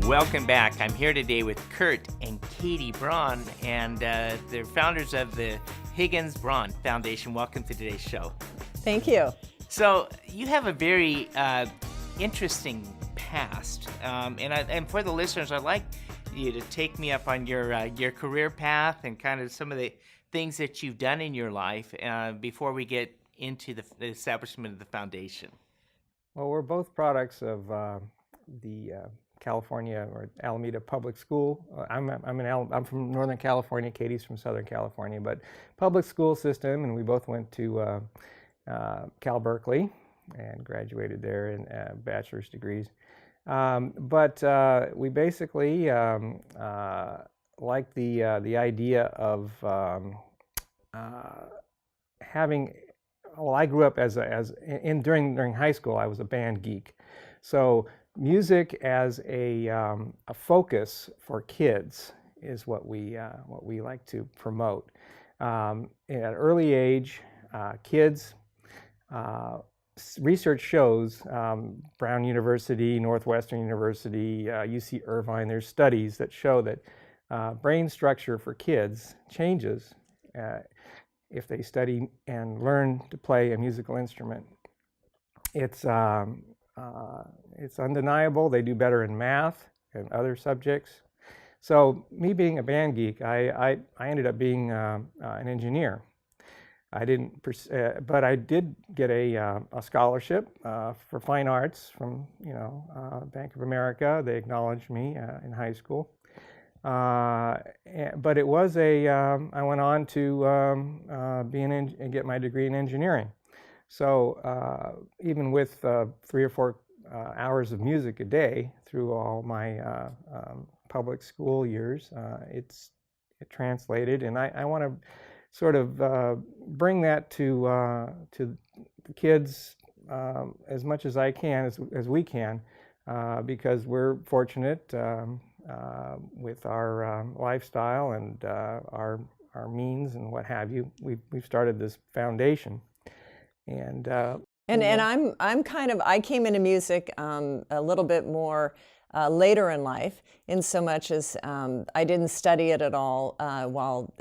Welcome back. I'm here today with Kurt and Katie Braun, and they're founders of the Higgins Braun Foundation. Welcome to today's show. Thank you. So you have a very interesting past, and for the listeners, I'd like you to take me up on your career path and kind of some of the things that you've done in your life before we get into the establishment of the foundation. Well, we're both products of the California or Alameda Public School. I'm from Northern California. Katie's from Southern California, but public school system, and we both went to Cal Berkeley and graduated there in bachelor's degrees. But we basically like the idea of having. Well, I grew up during high school. I was a band geek, so music as a focus for kids is what we like to promote. At an early age, kids. Research shows, Brown University, Northwestern University, UC Irvine, there's studies that show that brain structure for kids changes if they study and learn to play a musical instrument. It's undeniable. They do better in math and other subjects. So me being a band geek, I ended up being an engineer. I didn't, but I did get a scholarship for fine arts from Bank of America. They acknowledged me in high school. But it was I went on to get my degree in engineering. So even with 3 or 4 hours of music a day through all my public school years, it translated, and I want to sort of bring that to the kids as much as I can, as we can, because we're fortunate with our lifestyle and our means and what have you. We've started this foundation, and I came into music a little bit more later in life, in so much as I didn't study it at all while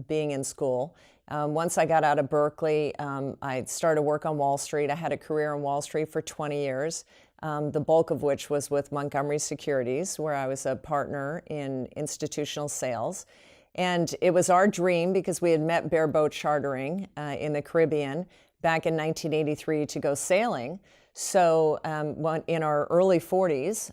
being in school. Once I got out of Berkeley, I started work on Wall Street. I had a career on Wall Street for 20 years, the bulk of which was with Montgomery Securities, where I was a partner in institutional sales. And it was our dream, because we had met bareboat chartering in the Caribbean back in 1983, to go sailing. So in our early 40s,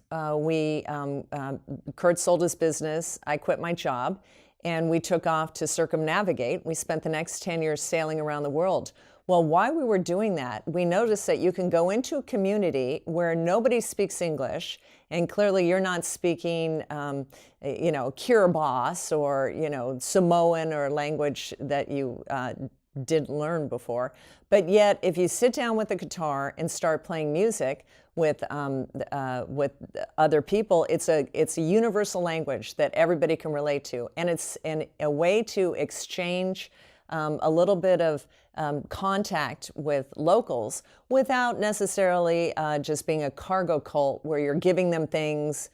Kurt sold his business, I quit my job, and we took off to circumnavigate. We spent the next 10 years sailing around the world. Well, while we were doing that, we noticed that you can go into a community where nobody speaks English, and clearly you're not speaking, Kiribati or, Samoan, or language that you didn't learn before. But yet, if you sit down with a guitar and start playing music with other people, it's a universal language that everybody can relate to, and it's a way to exchange a little bit of contact with locals without necessarily just being a cargo cult where you're giving them things,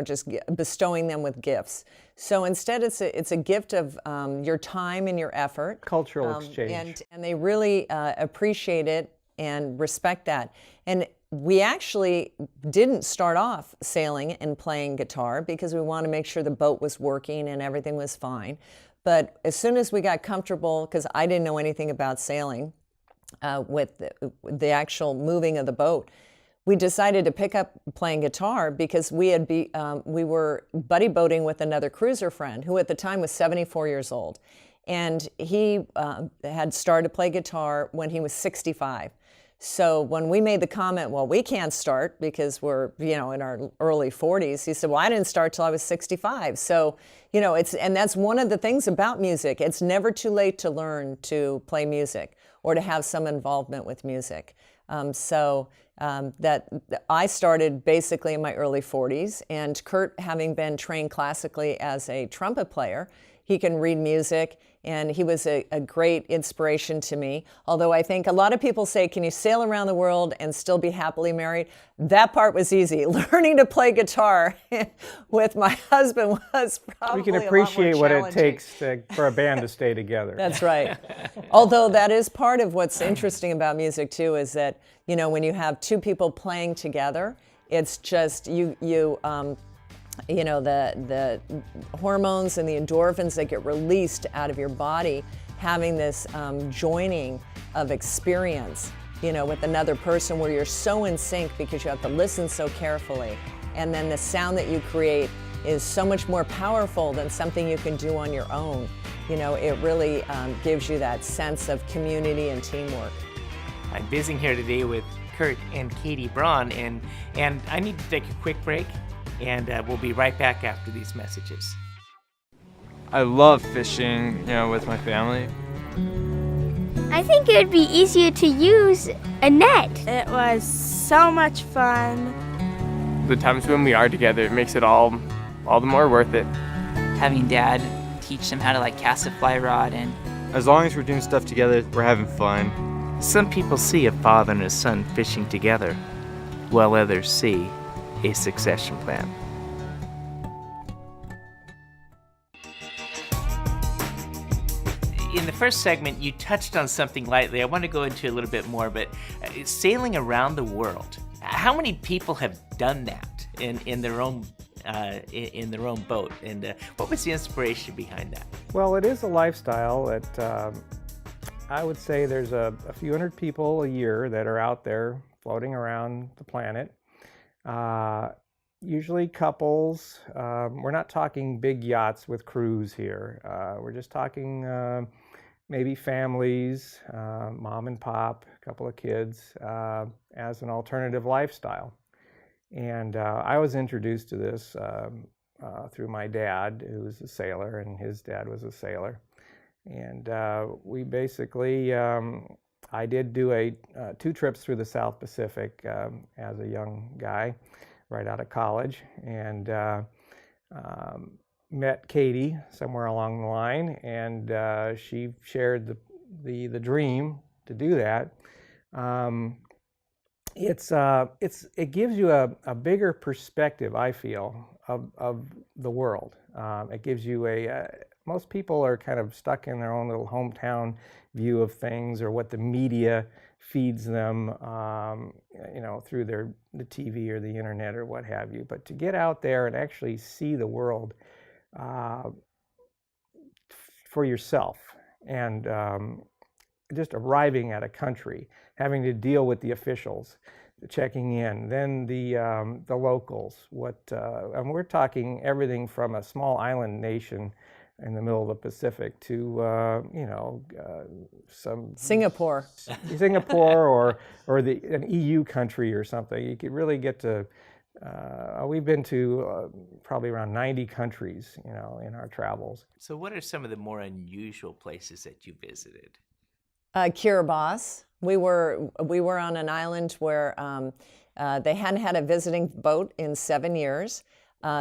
just bestowing them with gifts. So instead, it's a gift of your time and your effort. Cultural exchange. And they really appreciate it and respect that. And we actually didn't start off sailing and playing guitar because we wanted to make sure the boat was working and everything was fine. But as soon as we got comfortable, because I didn't know anything about sailing, with the actual moving of the boat, we decided to pick up playing guitar because we were buddy boating with another cruiser friend who at the time was 74 years old. And he had started to play guitar when he was 65. So when we made the comment, well, we can't start because we're, in our early 40s, he said, well, I didn't start till I was 65. So, and that's one of the things about music. It's never too late to learn to play music or to have some involvement with music. That I started basically in my early 40s, and Kurt, having been trained classically as a trumpet player, He can read music, and he was a great inspiration to me. Although I think a lot of people say, can you sail around the world and still be happily married? That part was easy. Learning to play guitar with my husband was probably We can a lot more appreciate what it challenging. takes for a band to stay together. That's right. Although that is part of what's interesting about music too, is that, you know, when you have two people playing together, it's just you know, the hormones and the endorphins that get released out of your body, having this joining of experience, you know, with another person where you're so in sync because you have to listen so carefully. And then the sound that you create is so much more powerful than something you can do on your own. You know, it really gives you that sense of community and teamwork. I'm visiting here today with Kurt and Katie Braun, and I need to take a quick break, and we'll be right back after these messages. I love fishing, you know, with my family. I think it would be easier to use a net. It was so much fun. The times when we are together, it makes it all the more worth it. Having Dad teach them how to like cast a fly rod, and as long as we're doing stuff together, we're having fun. Some people see a father and a son fishing together, while others see a succession plan. In the first segment, you touched on something lightly. I want to go into a little bit more, but sailing around the world. How many people have done that in their own boat? And what was the inspiration behind that? Well, it is a lifestyle that I would say there's a few hundred people a year that are out there floating around the planet. Usually couples. We're not talking big yachts with crews here. We're just talking maybe families, mom and pop, a couple of kids, as an alternative lifestyle. And I was introduced to this through my dad, who was a sailor, and his dad was a sailor. And we basically, I did do 2 trips through the South Pacific as a young guy, right out of college, and met Katie somewhere along the line, and she shared the dream to do that. It gives you a bigger perspective, I feel, of the world. It gives you most people are kind of stuck in their own little hometown view of things, or what the media feeds them, you know, through the TV or the internet or what have you. But to get out there and actually see the world for yourself, and just arriving at a country, having to deal with the officials, checking in, then the locals. And we're talking everything from a small island nation in the middle of the Pacific to you know, some Singapore or an EU country or something. You could really get to. We've been to probably around 90 countries, you know, in our travels. So what are some of the more unusual places that you visited? Kiribati. We were on an island where they hadn't had a visiting boat in 7 years.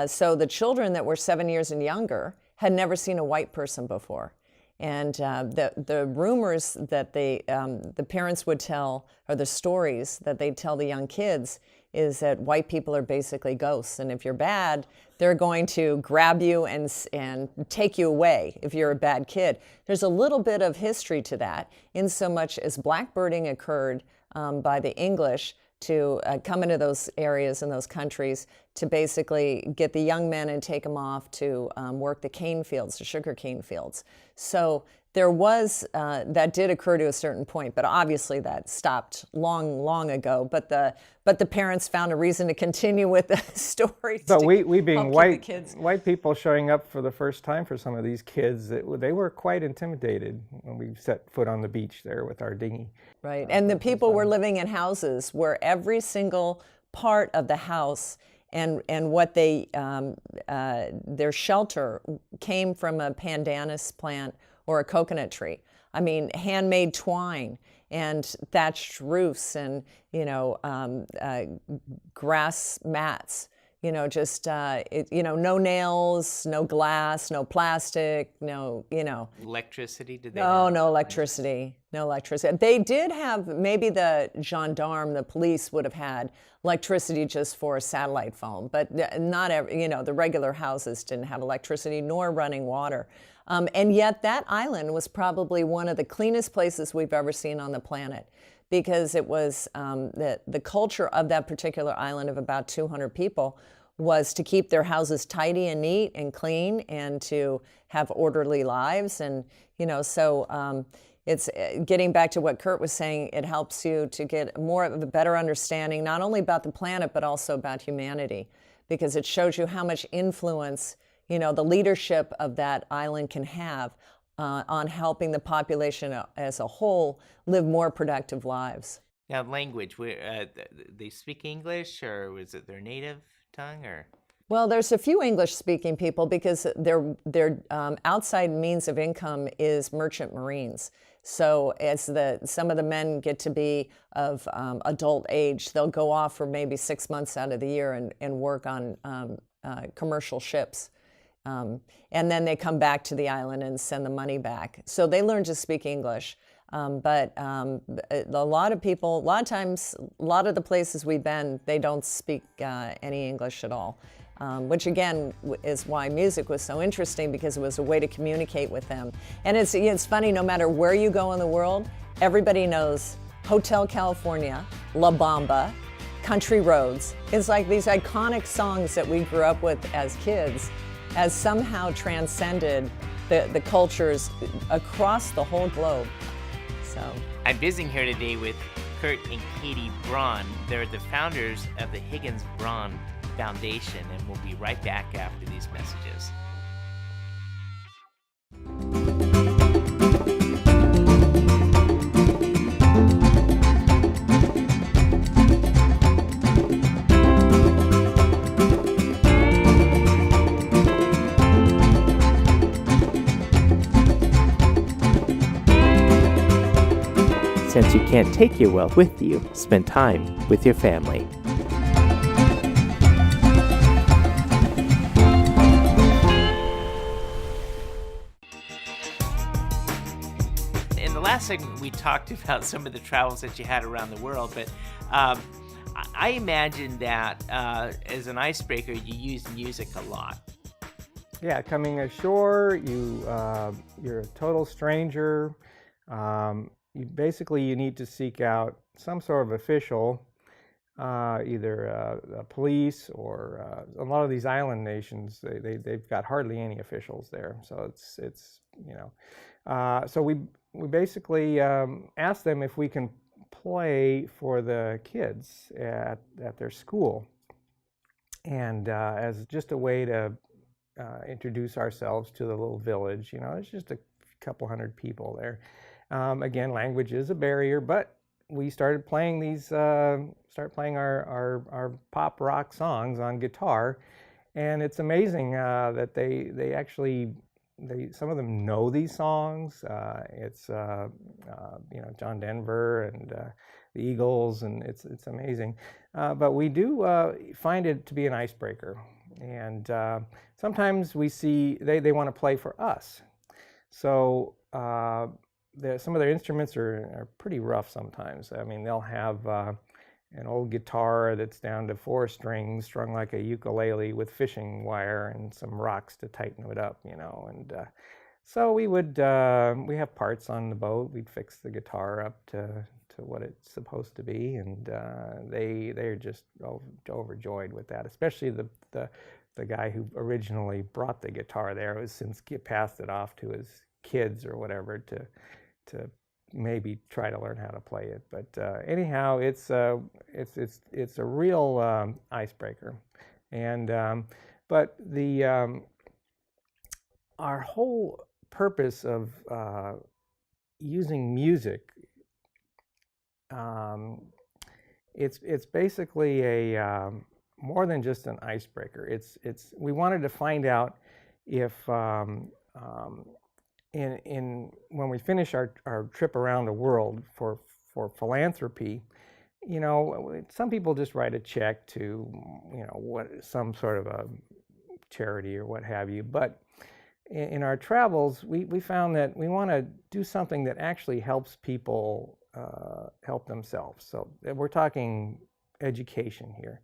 So the children that were 7 years and younger had never seen a white person before. And the rumors that the parents would tell, or the stories that they'd tell the young kids, is that white people are basically ghosts. And if you're bad, they're going to grab you and take you away if you're a bad kid. There's a little bit of history to that, in so much as blackbirding occurred by the English to come into those areas and those countries to basically get the young men and take them off to work the cane fields, the sugar cane fields. So there was, that did occur to a certain point, but obviously that stopped long ago. But the parents found a reason to continue with the story. But we being white people showing up for the first time for some of these kids, they were quite intimidated when we set foot on the beach there with our dinghy. Right, and the people were living in houses where every single part of the house and what they their shelter came from a pandanus plant or a coconut tree. I mean, handmade twine and thatched roofs, and you know, grass mats just no nails, no glass, no plastic, no. Electricity? Did they No, have? no electricity. No electricity. They did have, maybe the gendarme, the police would have had electricity just for a satellite phone, but not every, the regular houses didn't have electricity nor running water. And yet that island was probably one of the cleanest places we've ever seen on the planet, because it was the culture of that particular island of about 200 people was to keep their houses tidy and neat and clean and to have orderly lives. And, so it's getting back to what Kurt was saying, it helps you to get more of a better understanding, not only about the planet, but also about humanity, because it shows you how much influence, the leadership of that island can have on helping the population as a whole live more productive lives. Now, language, they speak English, or was it their native tongue, or? Well, there's a few English-speaking people because their outside means of income is merchant marines. So as some of the men get to be of adult age, they'll go off for maybe 6 months out of the year and work on commercial ships. And then they come back to the island and send the money back. So they learn to speak English. But a lot of people, a lot of times, a lot of the places we've been, they don't speak any English at all. Which again is why music was so interesting, because it was a way to communicate with them. And it's funny, no matter where you go in the world, everybody knows Hotel California, La Bamba, Country Roads. It's like these iconic songs that we grew up with as kids has somehow transcended the cultures across the whole globe. So I'm visiting here today with Kurt and Katie Braun. They're the founders of the Higgins Braun Foundation, and we'll be right back after these messages. Since you can't take your wealth with you, spend time with your family. In the last segment, we talked about some of the travels that you had around the world, but I imagine that as an icebreaker, you use music a lot. Yeah, coming ashore, you're a total stranger. You need to seek out some sort of official, either police or a lot of these island nations. They've got hardly any officials there, so so we basically ask them if we can play for the kids at their school, and as just a way to introduce ourselves to the little village. There's just a couple hundred people there. Again, language is a barrier, but we started playing our pop rock songs on guitar, and it's amazing that they actually some of them know these songs. It's John Denver and the Eagles, and it's amazing. But we do find it to be an icebreaker, and sometimes we see they want to play for us. So some of their instruments are pretty rough sometimes. I mean, they'll have an old guitar that's down to 4 strings strung like a ukulele with fishing wire and some rocks to tighten it up, and so we have parts on the boat. We'd fix the guitar up to what it's supposed to be, and they're just overjoyed with that, especially the guy who originally brought the guitar there, who's since passed it off to his kids or whatever to maybe try to learn how to play it. But anyhow, it's a real icebreaker, and but our whole purpose of using music, it's basically a more than just an icebreaker. We wanted to find out if when we finish our trip around the world for philanthropy, you know, some people just write a check to, you know, some sort of a charity or what have you. But in our travels, we found that we want to do something that actually helps people help themselves. So we're talking education here.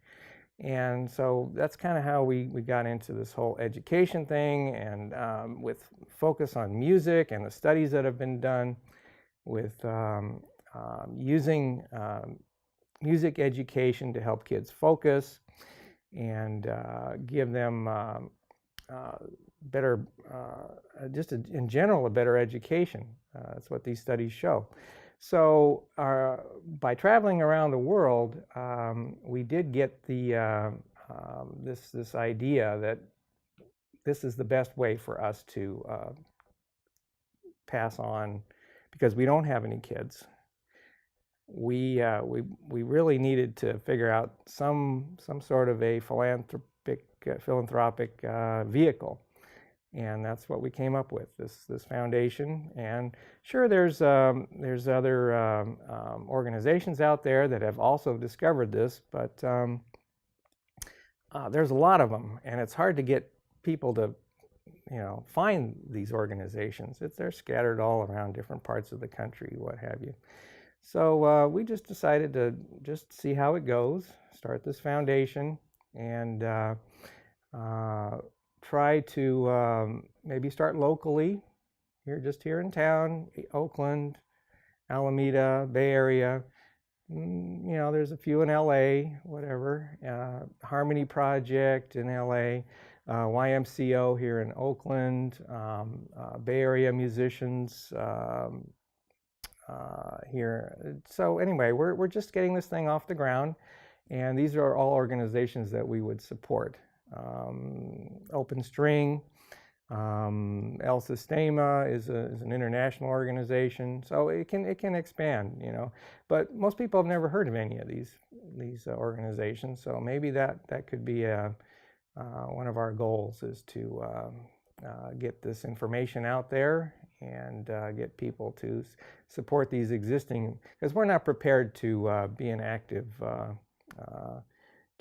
And so that's kind of how we got into this whole education thing, and with focus on music and the studies that have been done with using music education to help kids focus and give them better, in general, a better education. That's what these studies show. So by traveling around the world, we did get the this idea that this is the best way for us to pass on, because we don't have any kids. We really needed to figure out some sort of a philanthropic vehicle. And that's what we came up with, this foundation. And sure, there's other organizations out there that have also discovered this, but there's a lot of them, and it's hard to get people to, you know, find these organizations. They're scattered all around different parts of the country, what have you. So we just decided to just see how it goes, start this foundation, and try to maybe start locally, here in town, Oakland, Alameda, Bay Area. You know, there's a few in LA, whatever. Harmony Project in LA, YMCO here in Oakland, Bay Area musicians here. So anyway, we're just getting this thing off the ground, and these are all organizations that we would support. Open String, El Sistema is an international organization, so it can expand, you know. But most people have never heard of any of these organizations, so maybe that could be one of our goals, is to get this information out there and get people to support these existing, because we're not prepared to be an active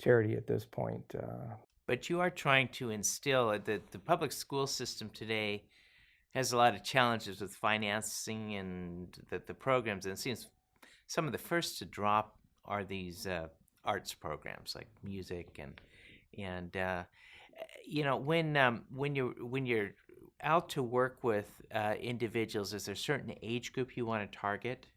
charity at this point. But you are trying to instill that the public school system today has a lot of challenges with financing and the programs. And it seems some of the first to drop are these arts programs like music and you know, when you're out to work with individuals, is there a certain age group you want to target?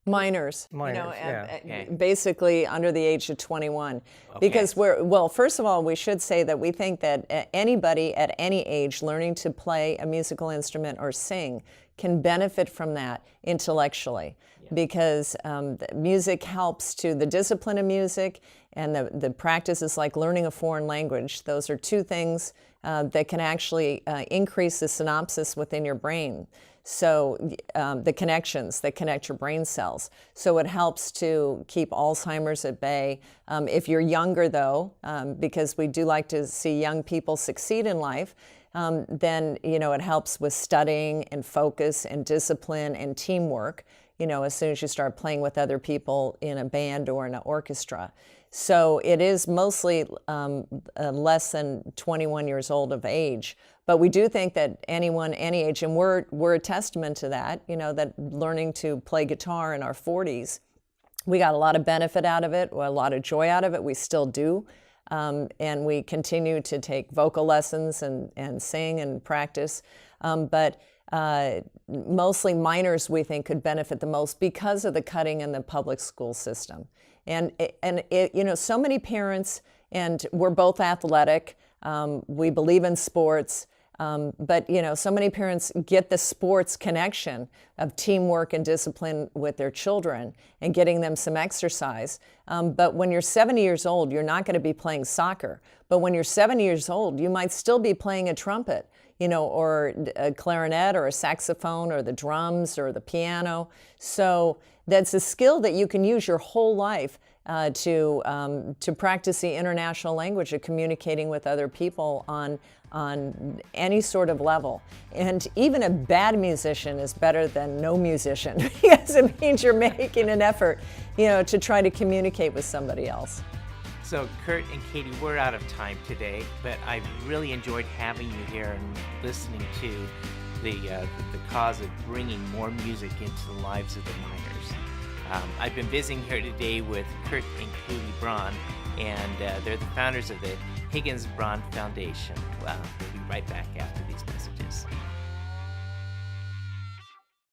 Minors, Minors, you know, yeah. basically under the age of 21. Okay. Because well, first of all, we should say that we think that anybody at any age learning to play a musical instrument or sing can benefit from that intellectually, because music helps to the discipline of music, and the practices like learning a foreign language. Those are two things that can actually increase the synapses within your brain. So the connections that connect your brain cells. So it helps to keep Alzheimer's at bay. If you're younger, though, because we do like to see young people succeed in life, then, you know, it helps with studying and focus and discipline and teamwork, you know, as soon as you start playing with other people in a band or in an orchestra. So it is mostly less than 21 years old of age. But we do think that anyone, any age, and we're a testament to that, you know, that learning to play guitar in our 40s, we got a lot of benefit out of it, a lot of joy out of it. We still do. And we continue to take vocal lessons and sing and practice. But mostly minors, we think, could benefit the most because of the cutting in the public school system. And you know, so many parents, and we're both athletic, we believe in sports, but, you know, so many parents get the sports connection of teamwork and discipline with their children and getting them some exercise. But when you're 70 years old, you're not going to be playing soccer. But when you're 70 years old, you might still be playing a trumpet, you know, or a clarinet or a saxophone or the drums or the piano. So that's a skill that you can use your whole life to practice the international language of communicating with other people on any sort of level. And even a bad musician is better than no musician because it means you're making an effort, to try to communicate with somebody else. So Kurt and Katie, we're out of time today, but I've really enjoyed having you here and listening to the cause of bringing more music into the lives of the miners. I've been visiting here today with Kurt and Katie Braun, and they're the founders of the Higgins Braun Foundation. We'll be right back after these messages.